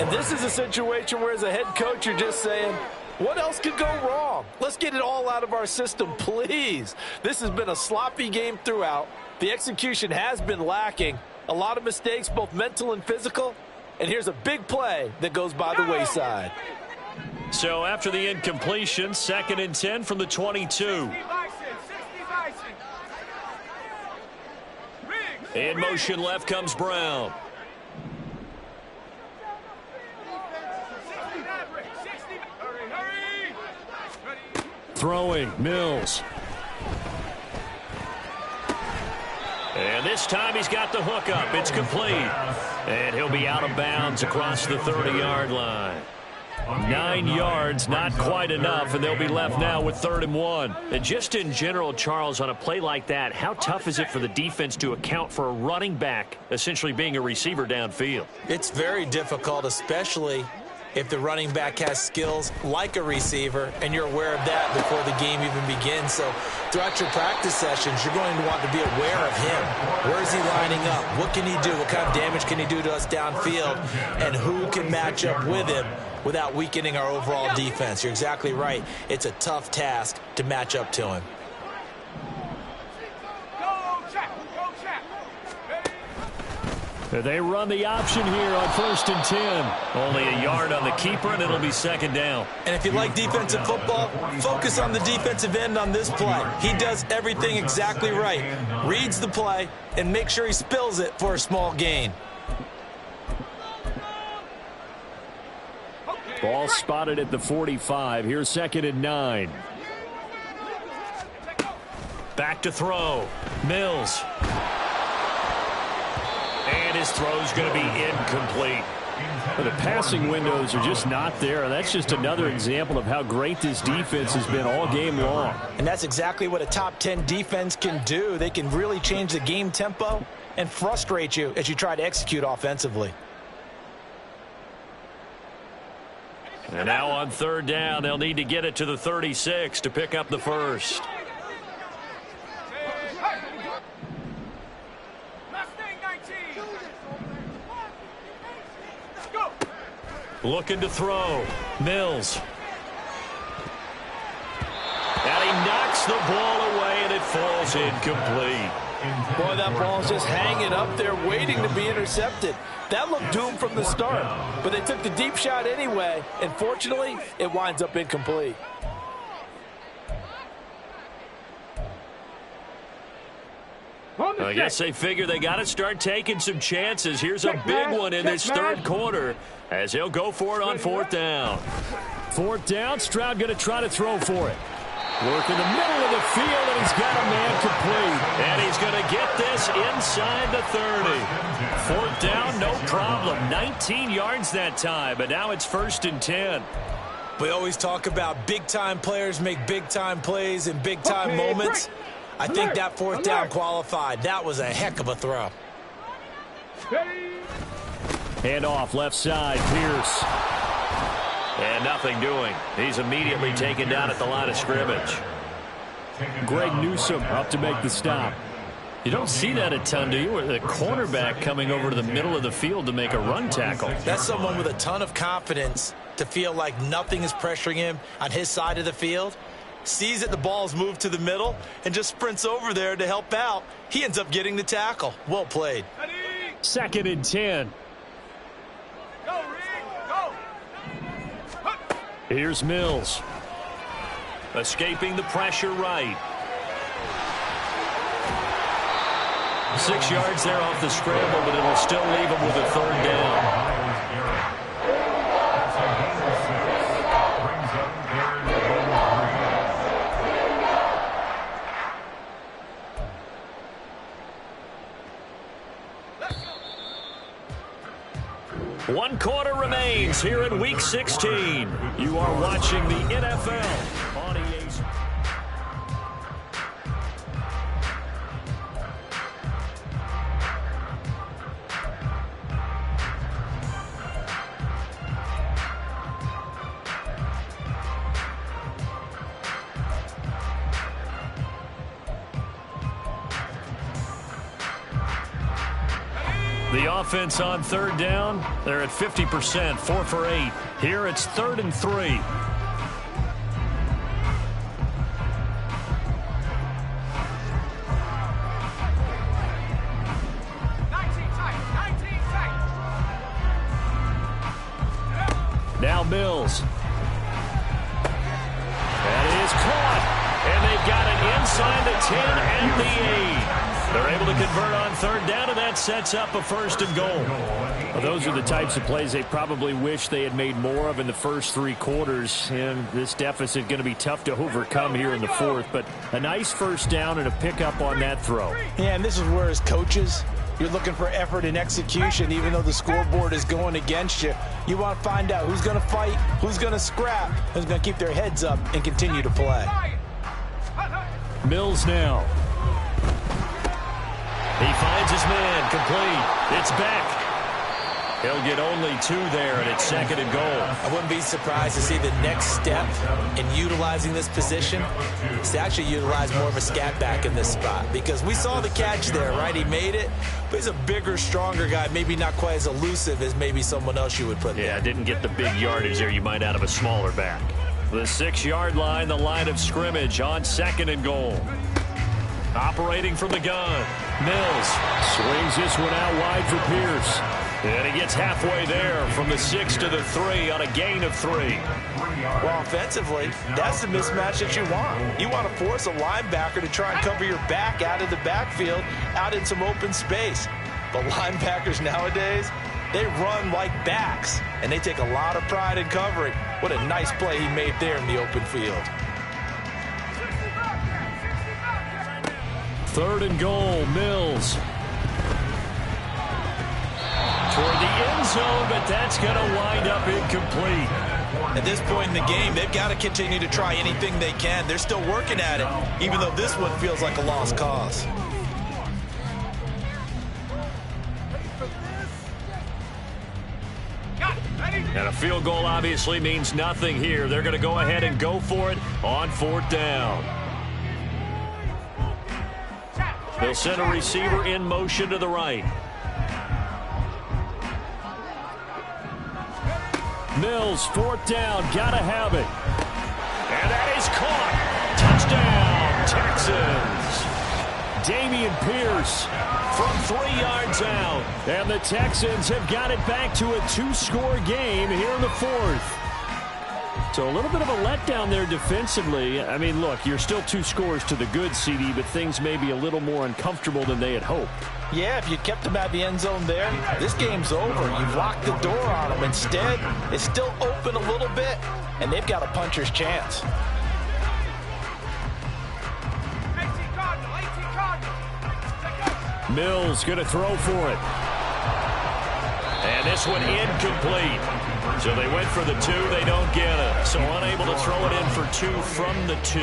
And this is a situation where, as a head coach, you're just saying, what else could go wrong? Let's get it all out of our system, please. This has been a sloppy game throughout. The execution has been lacking. A lot of mistakes, both mental and physical. And here's a big play that goes by the wayside. So after the incompletion, 2nd and 10 from the 22. In motion left comes Brown. Throwing, Mills. And this time he's got the hook up. It's complete. And he'll be out of bounds across the 30-yard line. 9 yards, not quite enough, and they'll be left now with 3rd and 1. And just in general, Charles, on a play like that, how tough is it for the defense to account for a running back essentially being a receiver downfield? It's very difficult, especially if the running back has skills like a receiver, and you're aware of that before the game even begins. So throughout your practice sessions, you're going to want to be aware of him. Where is he lining up? What can he do? What kind of damage can he do to us downfield? And who can match up with him without weakening our overall defense? You're exactly right. It's a tough task to match up to him. They run the option here on 1st and 10. Only a yard on the keeper, and it'll be 2nd down. And if you like defensive football, focus on the defensive end on this play. He does everything exactly right. Reads the play and make sure he spills it for a small gain. Ball spotted at the 45. Here's 2nd and 9. Back to throw. Mills. And his throw's going to be incomplete. Well, the passing windows are just not there. That's just another example of how great this defense has been all game long. And that's exactly what a top 10 defense can do. They can really change the game tempo and frustrate you as you try to execute offensively. And now on 3rd down, they'll need to get it to the 36 to pick up the first. Looking to throw. Mills. And he knocks the ball away, and it falls incomplete. Boy, that ball's just hanging up there waiting to be intercepted. That looked doomed from the start, but they took the deep shot anyway, and fortunately, it winds up incomplete. I guess they figure they got to start taking some chances. Here's a big one in this third quarter as he'll go for it on fourth down. Fourth down, Stroud going to try to throw for it. Work in the middle of the field, and he's got a man complete. And he's going to get this inside the 30. Fourth down, no problem. 19 yards that time, but now it's 1st and 10. We always talk about big-time players make big-time plays in big-time moments. I think that fourth down qualified. That was a heck of a throw. Hand off left side, Pierce. And nothing doing. He's immediately taken down at the line of scrimmage. Greg Newsome up to make the stop. You don't see that a ton, do you? With a cornerback coming over to the middle of the field to make a run tackle. That's someone with a ton of confidence to feel like nothing is pressuring him on his side of the field. Sees that the ball's moved to the middle and just sprints over there to help out. He ends up getting the tackle. Well played. 2nd and 10. Go, Rick, go. Here's Mills. Escaping the pressure right. 6 yards there off the scramble, but it'll still leave him with a third down. One quarter remains here in Week 16. You are watching the NFL on EA. The offense on third down, they're at 50%, 4 for 8. Here it's 3rd and 3. 19 tight. Now Mills. That is caught. And they've got it inside the 10 and the 8. They're able to convert on third down, and that sets up a 1st and goal. Well, those are the types of plays they probably wish they had made more of in the first 3 quarters. And this deficit going to be tough to overcome here in the 4th. But a nice first down and a pickup on that throw. Yeah, and this is where as coaches, you're looking for effort and execution. Even though the scoreboard is going against you, you want to find out who's going to fight, who's going to scrap, who's going to keep their heads up and continue to play. Mills now. He finds his man, complete. It's back. He'll get only 2 there, and it's 2nd and goal. I wouldn't be surprised to see the next step in utilizing this position is to actually utilize more of a scat back in this spot, because we saw the catch there, right? He made it, but he's a bigger, stronger guy, maybe not quite as elusive as maybe someone else you would put there. Yeah, didn't get the big yardage there you might out of a smaller back. The 6-yard line, the line of scrimmage on 2nd and goal. Operating from the gun. Mills swings this one out wide for Pierce. And he gets halfway there from the 6 to the 3 on a gain of 3. Well, offensively, that's the mismatch that you want. You want to force a linebacker to try and cover your back out of the backfield, out in some open space. But linebackers nowadays, they run like backs, and they take a lot of pride in covering. What a nice play he made there in the open field. 3rd and goal, Mills. Toward the end zone, but that's going to wind up incomplete. At this point in the game, they've got to continue to try anything they can. They're still working at it, even though this one feels like a lost cause. And a field goal obviously means nothing here. They're going to go ahead and go for it on 4th down. They'll send a receiver in motion to the right. Mills, 4th down, gotta have it. And that is caught. Touchdown, Texans. Dameon Pierce from 3 yards out. And the Texans have got it back to a 2-score game here in the 4th. So a little bit of a letdown there defensively. I mean, look, you're still 2 scores to the good, CD, but things may be a little more uncomfortable than they had hoped. Yeah, if you kept them at the end zone there, this game's over. You've locked the door on them. Instead, it's still open a little bit, and they've got a puncher's chance. Mills going to throw for it. And this one incomplete. So they went for the 2. They don't get it. So unable to throw it in for 2 from the 2.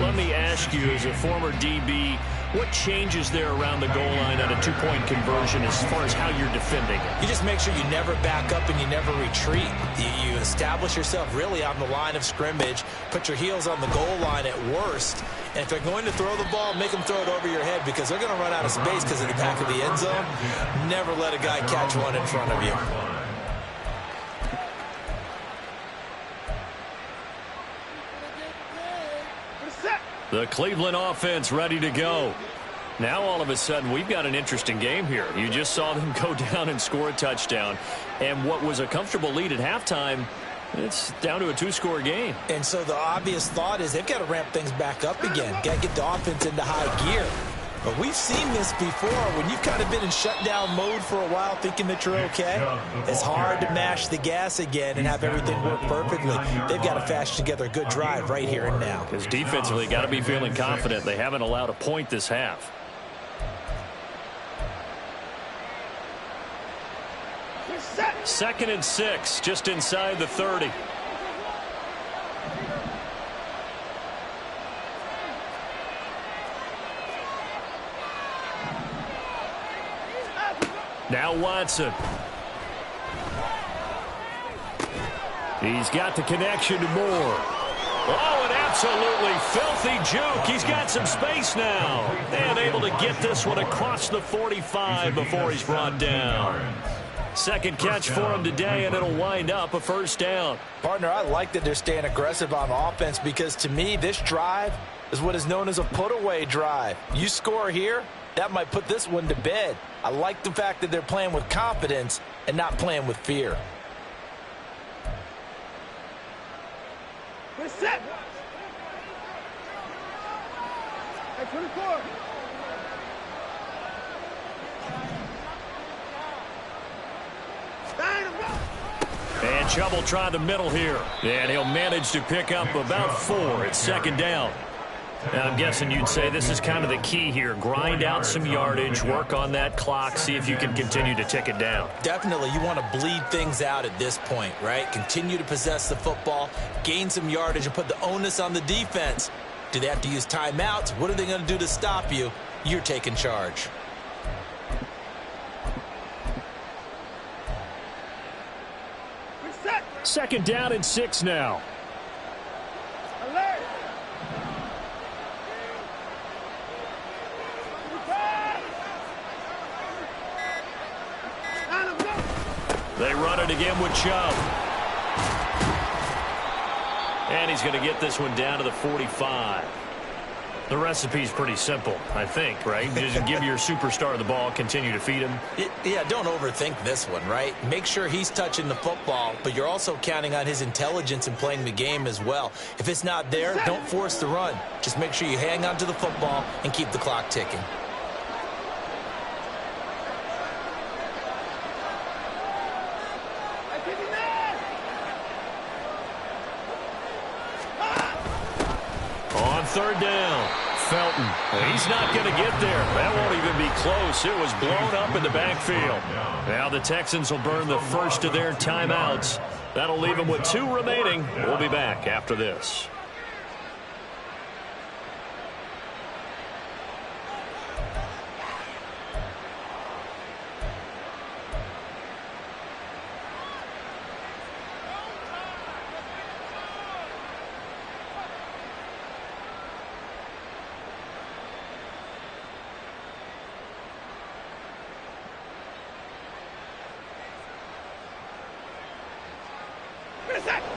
Let me ask you, as a former DB, what changes there around the goal line on a 2-point conversion as far as how you're defending it? You just make sure you never back up and you never retreat. You establish yourself really on the line of scrimmage, put your heels on the goal line at worst, and if they're going to throw the ball, make them throw it over your head because they're going to run out of space because of the back of the end zone. Never let a guy catch one in front of you. The Cleveland offense ready to go. Now all of a sudden we've got an interesting game here. You just saw them go down and score a touchdown. And what was a comfortable lead at halftime, it's down to a 2-score game. And so the obvious thought is they've got to ramp things back up again. Got to get the offense into high gear. But we've seen this before. When you've kind of been in shutdown mode for a while thinking that you're okay, it's hard to mash the gas again and have everything work perfectly. They've got to fashion together a good drive right here and now. Because defensively, got to be feeling confident. They haven't allowed a point this half. Second and 6, just inside the 30. Now Watson. He's got the connection to Moore. Oh, an absolutely filthy juke. He's got some space now. And able to get this one across the 45 before he's brought down. Second catch for him today, and it'll wind up a first down. Partner, I like that they're staying aggressive on offense because, to me, this drive is what is known as a put-away drive. You score here, that might put this one to bed. I like the fact that they're playing with confidence and not playing with fear. We're set. Hey, 24. And Chubb will try the middle here. And he'll manage to pick up about 4 at second down. Now, I'm guessing you'd say this is kind of the key here. Grind out some yardage, work on that clock, see if you can continue to tick it down. Definitely, you want to bleed things out at this point, right? Continue to possess the football, gain some yardage, and put the onus on the defense. Do they have to use timeouts? What are they going to do to stop you? You're taking charge. Second down and 6 now. Alert. They run it again with Chubb. And he's going to get this one down to the 45. The recipe's pretty simple, I think, right? Just give your superstar the ball, continue to feed him. Yeah, don't overthink this one, right? Make sure he's touching the football, but you're also counting on his intelligence in playing the game as well. If it's not there, don't force the run. Just make sure you hang on to the football and keep the clock ticking. On third down, Felton. He's not going to get there. That won't even be close. It was blown up in the backfield. Now the Texans will burn the first of their timeouts. That'll leave them with 2 remaining. We'll be back after this.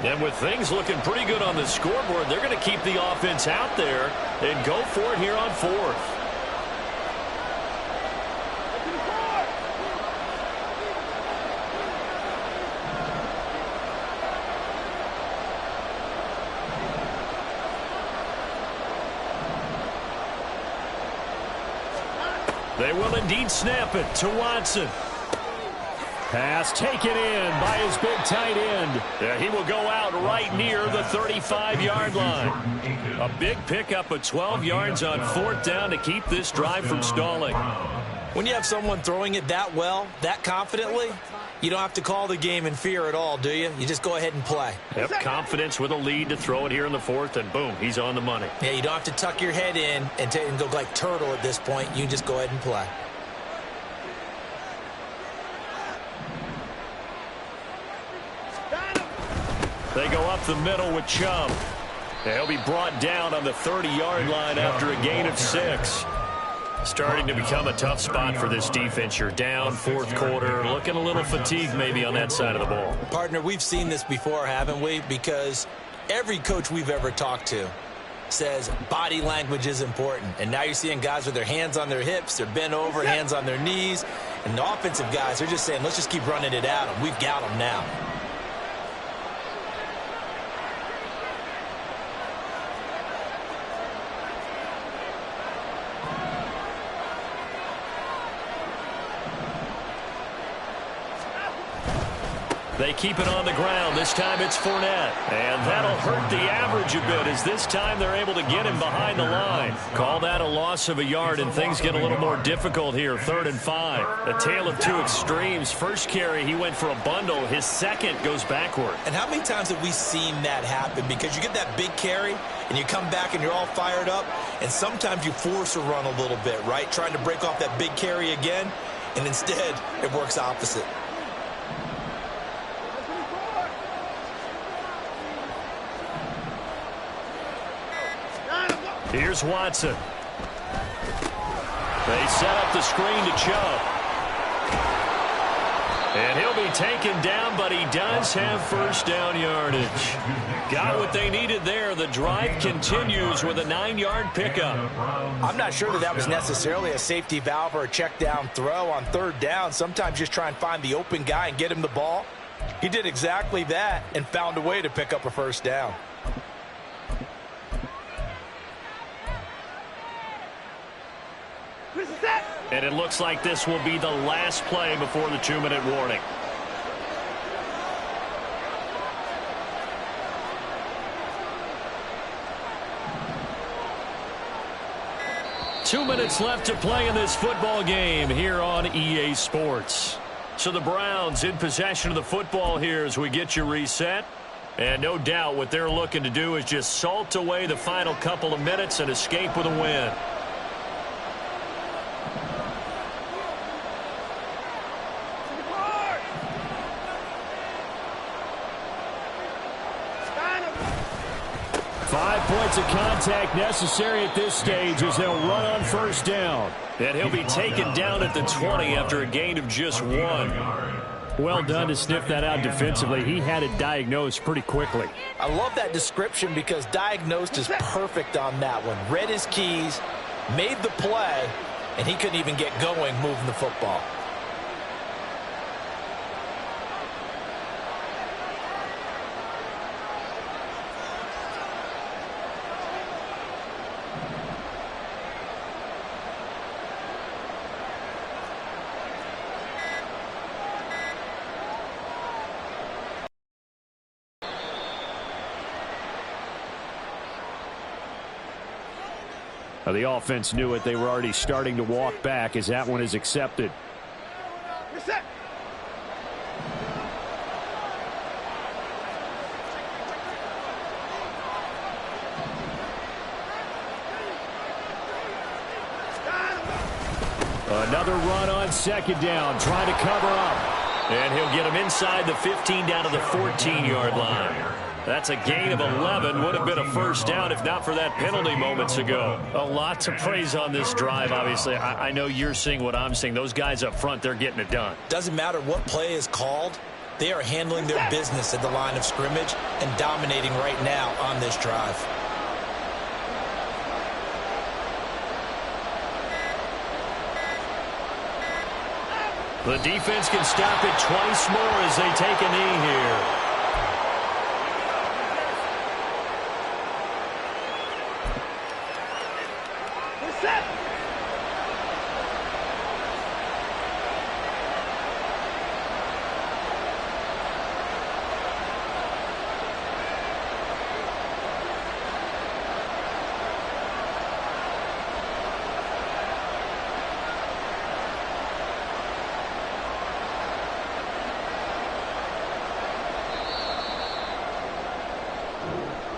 And with things looking pretty good on the scoreboard, they're going to keep the offense out there and go for it here on 4th. They will indeed snap it to Watson. Pass taken in by his big tight end. Yeah, he will go out right near the 35-yard line. A big pickup of 12 yards on 4th down to keep this drive from stalling. When you have someone throwing it that well, that confidently, you don't have to call the game in fear at all, do you? You just go ahead and play. Yep, confidence with a lead to throw it here in the 4th, and boom, he's on the money. Yeah, you don't have to tuck your head in and go like turtle at this point. You just go ahead and play. They go up the middle with Chubb. He'll be brought down on the 30-yard line after a gain of 6. Starting to become a tough spot for this defense. You're down 4th quarter, looking a little fatigued maybe on that side of the ball. Partner, we've seen this before, haven't we? Because every coach we've ever talked to says body language is important. And now you're seeing guys with their hands on their hips, they're bent over, hands on their knees. And the offensive guys are just saying, let's just keep running it at them. We've got them now. They keep it on the ground. This time it's Fournette. And that'll hurt the average a bit as this time they're able to get him behind the line. Call that a loss of a yard, and things get a little more difficult here. 3rd and 5. A tale of two extremes. First carry, he went for a bundle. His second goes backward. And how many times have we seen that happen? Because you get that big carry, and you come back and you're all fired up, and sometimes you force a run a little bit, right? Trying to break off that big carry again, and instead it works opposite. Here's Watson. They set up the screen to Chubb. And he'll be taken down, but he does have first down yardage. Got what they needed there. The drive continues with a 9-yard pickup. I'm not sure that was necessarily a safety valve or a check down throw on 3rd down. Sometimes just try and find the open guy and get him the ball. He did exactly that and found a way to pick up a first down. And it looks like this will be the last play before the 2-minute warning. Two minutes left to play in this football game here on EA Sports. So the Browns in possession of the football here as we get you reset. And no doubt what they're looking to do is just salt away the final couple of minutes and escape with a win. Points of contact necessary at this stage as they'll run on first down. And he'll be taken down at the 20 after a gain of just 1. Well done to sniff that out defensively. He had it diagnosed pretty quickly. I love that description because diagnosed is perfect on that one. Read his keys, made the play, and he couldn't even get going moving the football. The offense knew it. They were already starting to walk back as that one is accepted. Another run on 2nd down, trying to cover up. And he'll get him inside the 15 down to the 14-yard line. That's a gain of 11. Would have been a first down if not for that penalty moments ago. A lot to praise on this drive, obviously. I know you're seeing what I'm seeing. Those guys up front, they're getting it done. Doesn't matter what play is called. They are handling their business at the line of scrimmage and dominating right now on this drive. The defense can stop it twice more as they take a knee here.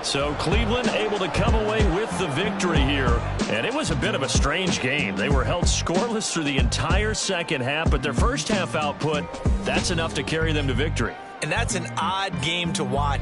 So Cleveland able to come away with the victory here. And it was a bit of a strange game. They were held scoreless through the entire second half, but their first half output, that's enough to carry them to victory. And that's an odd game to watch.